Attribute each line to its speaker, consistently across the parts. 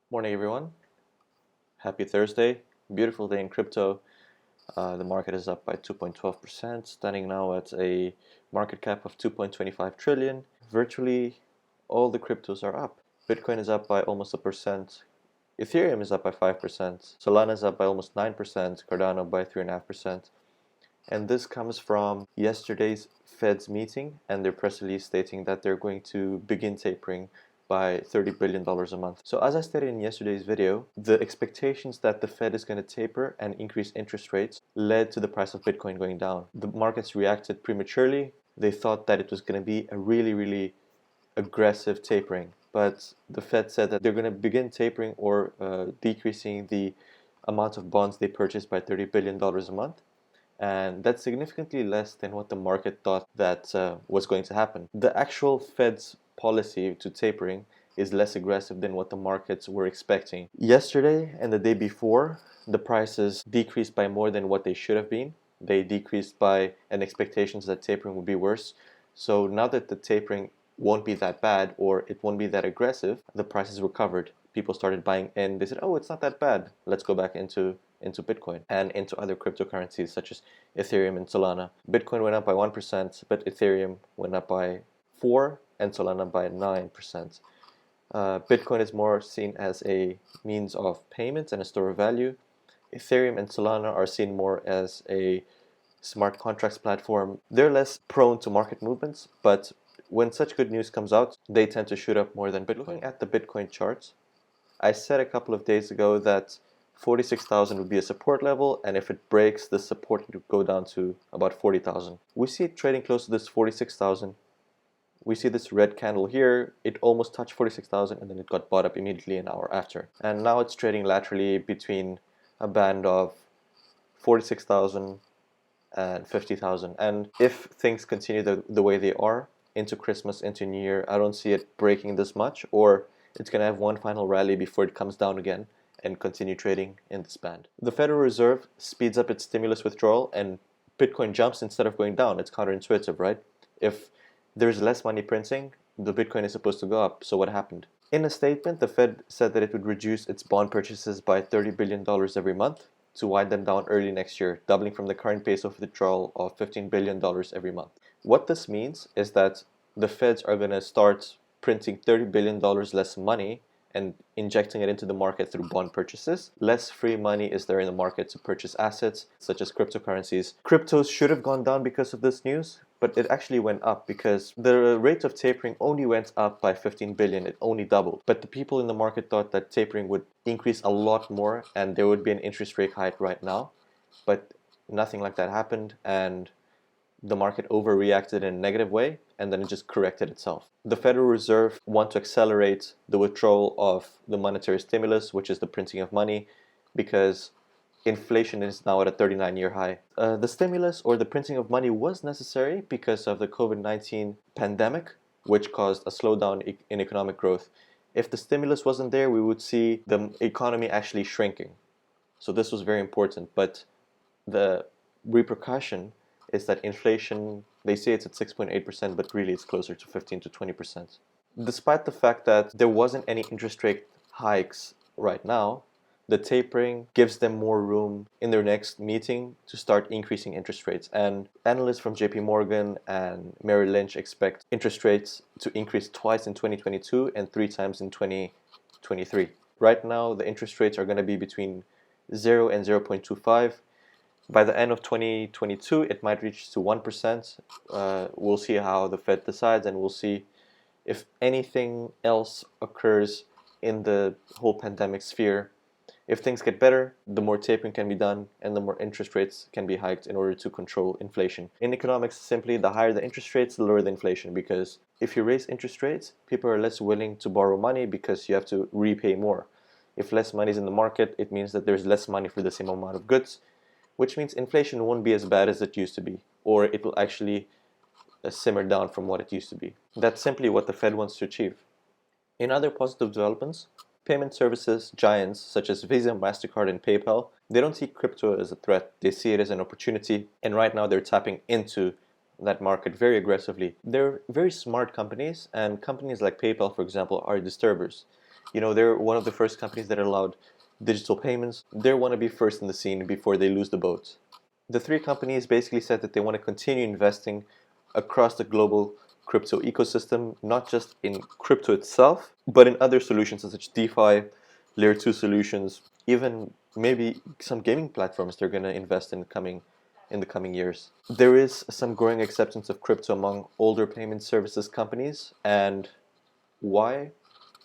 Speaker 1: Morning, everyone. Happy Thursday. Beautiful day in crypto. The market is up by 2.12%, standing now at a market cap of 2.25 trillion. Virtually all the cryptos are up. Bitcoin is up by almost a percent. Ethereum is up by 5%. Solana is up by almost 9%. Cardano by 3.5%. And this comes from yesterday's Fed's meeting and their press release stating that they're going to begin tapering by $30 billion a month. So as I stated in yesterday's video, the expectations that the Fed is going to taper and increase interest rates led to the price of Bitcoin going down. The markets reacted prematurely. They thought that it was going to be a really aggressive tapering. But the Fed said that they're going to begin tapering or decreasing the amount of bonds they purchase by $30 billion a month. And that's significantly less than what the market thought that was going to happen. The actual Fed's policy to tapering is less aggressive than what the markets were expecting. Yesterday and the day before, the prices decreased by more than what they should have been. They decreased by an expectations that tapering would be worse. So now that the tapering won't be that bad or it won't be that aggressive, the prices recovered. People started buying in. They said, oh, it's not that bad. Let's go back into Bitcoin and into other cryptocurrencies such as Ethereum and Solana. Bitcoin went up by 1%, but Ethereum went up by 4% and Solana by 9%. Bitcoin is more seen as a means of payment and a store of value. Ethereum and Solana are seen more as a smart contracts platform. They're less prone to market movements, but when such good news comes out, they tend to shoot up more than Bitcoin. Looking at the Bitcoin charts, I said a couple of days ago that 46,000 would be a support level, and if it breaks the support, it would go down to about 40,000. We see it trading close to this 46,000. We see this red candle here. It almost touched 46,000 and then it got bought up immediately an hour after. And now it's trading laterally between a band of 46,000 and 50,000. And if things continue the way they are into Christmas, into New Year, I don't see it breaking this much, or it's going to have one final rally before it comes down again and continue trading in this band. The Federal Reserve speeds up its stimulus withdrawal and Bitcoin jumps instead of going down. It's counterintuitive, right? If there's less money printing, the Bitcoin is supposed to go up. So what happened? In a statement, the Fed said that it would reduce its bond purchases by $30 billion every month to wind them down early next year, doubling from the current pace of withdrawal of $15 billion every month. What this means is that the Feds are going to start printing $30 billion less money and injecting it into the market through bond purchases. Less free money is there in the market to purchase assets such as cryptocurrencies. Cryptos should have gone down because of this news, but it actually went up because the rate of tapering only went up by 15 billion. It only doubled. But the people in the market thought that tapering would increase a lot more and there would be an interest rate hike right now. But nothing like that happened, and the market overreacted in a negative way, and then it just corrected itself. The Federal Reserve want to accelerate the withdrawal of the monetary stimulus, which is the printing of money, because inflation is now at a 39-year high. The stimulus or the printing of money was necessary because of the COVID-19 pandemic, which caused a slowdown in economic growth. If the stimulus wasn't there, we would see the economy actually shrinking. So this was very important, but the repercussion is that inflation, they say it's at 6.8%, but really it's closer to 15 to 20%. Despite the fact that there wasn't any interest rate hikes right now, the tapering gives them more room in their next meeting to start increasing interest rates. And analysts from JP Morgan and Merrill Lynch expect interest rates to increase twice in 2022 and 3 times in 2023. Right now, the interest rates are going to be between 0 and 0.25. By the end of 2022, it might reach to 1%. We'll see how the Fed decides, and we'll see if anything else occurs in the whole pandemic sphere. If things get better, the more tapering can be done and the more interest rates can be hiked in order to control inflation. In economics, simply the higher the interest rates, the lower the inflation, because if you raise interest rates, people are less willing to borrow money because you have to repay more. If less money is in the market, it means that there's less money for the same amount of goods, which means inflation won't be as bad as it used to be, or it will actually simmer down from what it used to be. That's simply what the Fed wants to achieve. In other positive developments, payment services giants such as Visa, MasterCard, and PayPal, they don't see crypto as a threat. They see it as an opportunity, and right now they're tapping into that market very aggressively. They're very smart companies, and companies like PayPal, for example, are disturbers. You know, they're one of the first companies that allowed digital payments. They want to be first in the scene before they lose the boat. The three companies basically said that they want to continue investing across the global crypto ecosystem, not just in crypto itself, but in other solutions such as DeFi, layer 2 solutions, even maybe some gaming platforms they're going to invest in the coming years. There is some growing acceptance of crypto among older payment services companies, and why?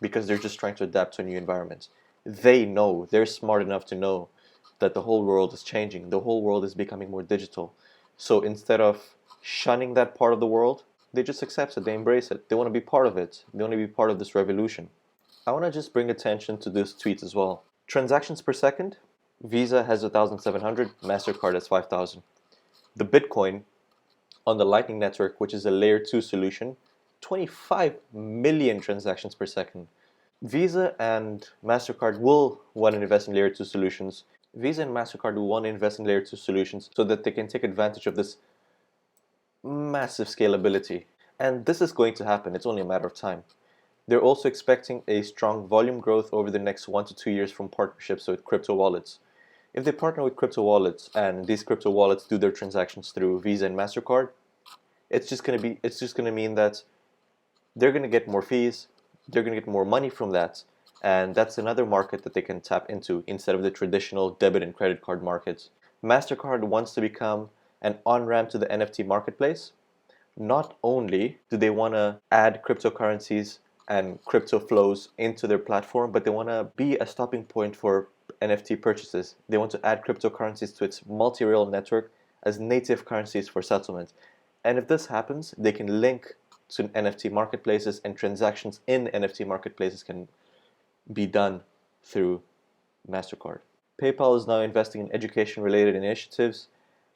Speaker 1: Because they're just trying to adapt to a new environment. They know, they're smart enough to know that the whole world is changing. The whole world is becoming more digital. So instead of shunning that part of the world, they just accept it, they embrace it. They want to be part of it. They want to be part of this revolution. I want to just bring attention to this tweet as well. Transactions per second, Visa has 1,700, MasterCard has 5,000. The Bitcoin on the Lightning Network, which is a layer 2 solution, 25 million transactions per second. Visa and MasterCard will want to invest in layer 2 solutions. Visa and MasterCard will want to invest in layer 2 solutions so that they can take advantage of this massive scalability. And this is going to happen, it's only a matter of time. They're also expecting a strong volume growth over the next 1 to 2 years from partnerships with crypto wallets. If they partner with crypto wallets and these crypto wallets do their transactions through Visa and MasterCard, it's just going to mean that they're going to get more fees, they're going to get more money from that, and that's another market that they can tap into instead of the traditional debit and credit card markets. MasterCard wants to become an on-ramp to the NFT marketplace. Not only do they want to add cryptocurrencies and crypto flows into their platform, but they want to be a stopping point for NFT purchases. They want to add cryptocurrencies to its multi-rail network as native currencies for settlement. And if this happens, they can link to NFT marketplaces, and transactions in NFT marketplaces can be done through MasterCard. PayPal is now investing in education-related initiatives,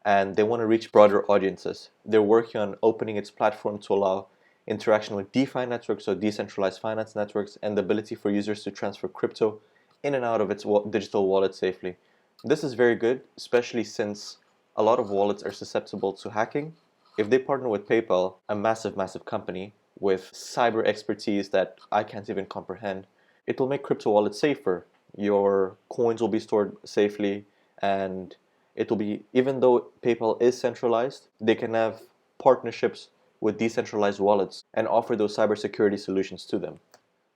Speaker 1: and they want to reach broader audiences. They're working on opening its platform to allow interaction with DeFi networks, or decentralized finance networks, and the ability for users to transfer crypto in and out of its digital wallet safely. This is very good, especially since a lot of wallets are susceptible to hacking. If they partner with PayPal, a massive, massive company with cyber expertise that I can't even comprehend, it will make crypto wallets safer. Your coins will be stored safely, and it will be, even though PayPal is centralized, they can have partnerships with decentralized wallets and offer those cybersecurity solutions to them.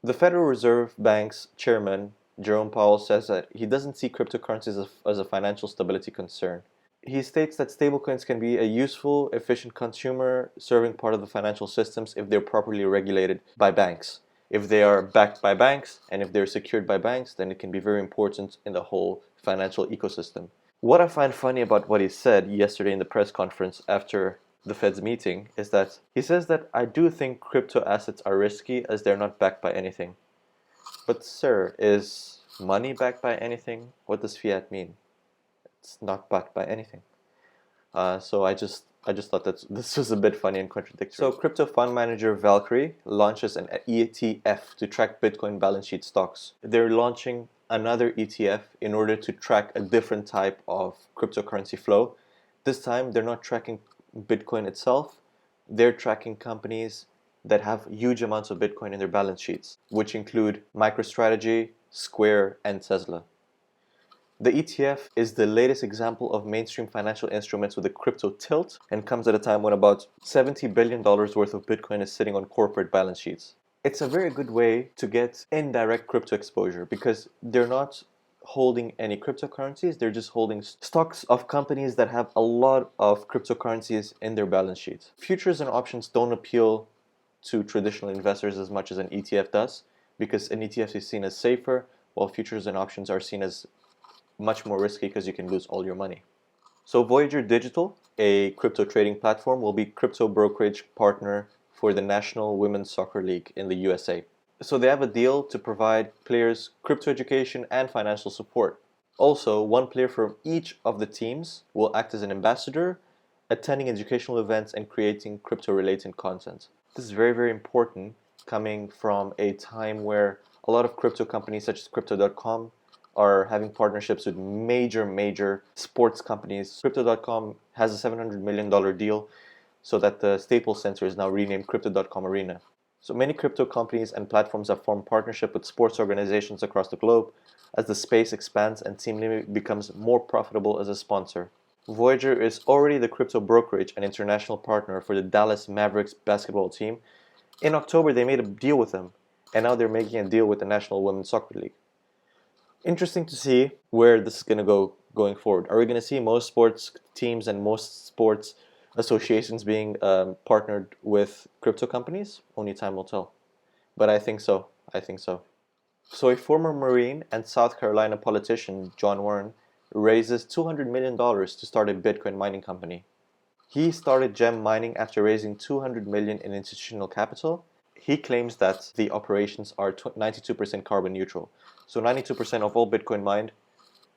Speaker 1: The Federal Reserve Bank's chairman, Jerome Powell, says that he doesn't see cryptocurrencies as a financial stability concern. He states that stablecoins can be a useful, efficient consumer serving part of the financial systems if they're properly regulated by banks. If they are backed by banks and if they're secured by banks, then it can be very important in the whole financial ecosystem. What I find funny about what he said yesterday in the press conference after the Fed's meeting is that he says that I do think crypto assets are risky as they're not backed by anything. But sir, is money backed by anything? What does fiat mean? It's not backed by anything. So I just thought that this was a bit funny and contradictory. So crypto fund manager Valkyrie launches an ETF to track Bitcoin balance sheet stocks. They're launching another ETF in order to track a different type of cryptocurrency flow. This time they're not tracking Bitcoin itself, they're tracking companies that have huge amounts of Bitcoin in their balance sheets, which include MicroStrategy, Square, and Tesla. The ETF is the latest example of mainstream financial instruments with a crypto tilt, and comes at a time when about $70 billion worth of Bitcoin is sitting on corporate balance sheets. It's a very good way to get indirect crypto exposure because they're not holding any cryptocurrencies, they're just holding stocks of companies that have a lot of cryptocurrencies in their balance sheets. Futures and options don't appeal to traditional investors as much as an ETF does, because an ETF is seen as safer, while futures and options are seen as much more risky because you can lose all your money. So Voyager Digital, a crypto trading platform, will be crypto brokerage partner for the National Women's Soccer League in the USA. So they have a deal to provide players crypto education and financial support. Also, one player from each of the teams will act as an ambassador, attending educational events and creating crypto-related content. This is very, very important, coming from a time where a lot of crypto companies such as Crypto.com are having partnerships with major sports companies. Crypto.com has a $700 million deal so that the Staples Center is now renamed Crypto.com Arena. So many crypto companies and platforms have formed partnership with sports organizations across the globe as the space expands and Team Limit becomes more profitable as a sponsor. Voyager is already the crypto brokerage and international partner for the Dallas Mavericks basketball team. In October, they made a deal with them, and now they're making a deal with the National Women's Soccer League. Interesting to see where this is going to go going forward. Are we going to see most sports teams and most sports associations being partnered with crypto companies? Only time will tell. But I think so. I think so. So a former Marine and South Carolina politician, John Warren, raises $200 million to start a Bitcoin mining company. He started gem mining after raising $200 million in institutional capital. He claims that the operations are 92% carbon neutral. So 92% of all Bitcoin mined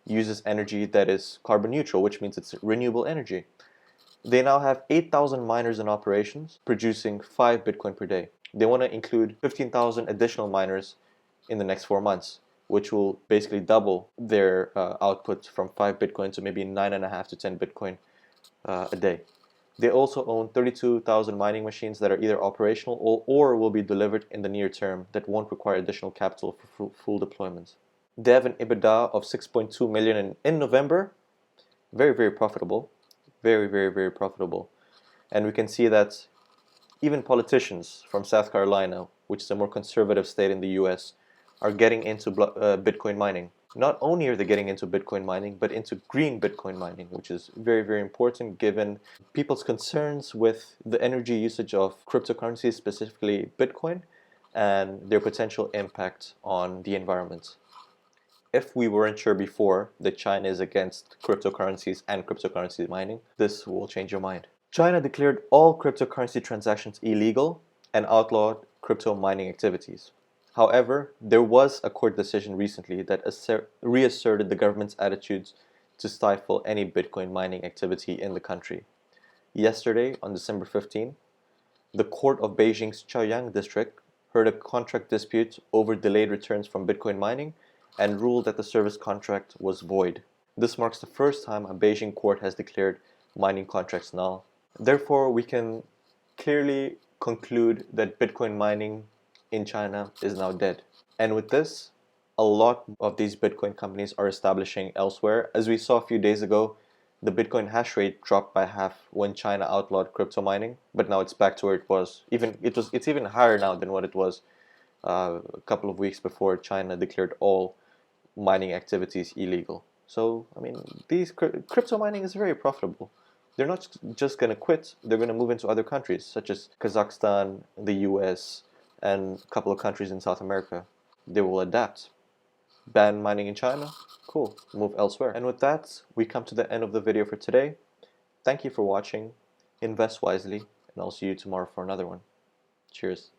Speaker 1: uses energy that is carbon neutral, which means it's renewable energy. They now have 8,000 miners in operations, producing 5 Bitcoin per day. They want to include 15,000 additional miners in the next 4 months, which will basically double their output from 5 Bitcoin to maybe 9.5 to 10 Bitcoin a day. They also own 32,000 mining machines that are either operational or will be delivered in the near term that won't require additional capital for full deployments. They have an EBITDA of 6.2 million in November. Very, very profitable. Very, very, very profitable. And we can see that even politicians from South Carolina, which is a more conservative state in the US, are getting into Bitcoin mining. Not only are they getting into Bitcoin mining, but into green Bitcoin mining, which is very, very important given people's concerns with the energy usage of cryptocurrencies, specifically Bitcoin, and their potential impact on the environment. If we weren't sure before that China is against cryptocurrencies and cryptocurrency mining, this will change your mind. China declared all cryptocurrency transactions illegal and outlawed crypto mining activities. However, there was a court decision recently that reasserted the government's attitudes to stifle any Bitcoin mining activity in the country. Yesterday, on December 15, the court of Beijing's Chaoyang district heard a contract dispute over delayed returns from Bitcoin mining and ruled that the service contract was void. This marks the first time a Beijing court has declared mining contracts null. Therefore, we can clearly conclude that Bitcoin mining in China is now dead. And with this, a lot of these Bitcoin companies are establishing elsewhere. As we saw a few days ago, the Bitcoin hash rate dropped by half when China outlawed crypto mining, but now it's back to where it was. It's even higher now than what it was a couple of weeks before China declared all mining activities illegal. So, I mean, crypto mining is very profitable. They're not just going to quit, they're going to move into other countries, such as Kazakhstan, the US, and a couple of countries in South America. They will adapt. Ban mining in China? Cool, move elsewhere. And with that, we come to the end of the video for today. Thank you for watching, invest wisely, and I'll see you tomorrow for another one. Cheers.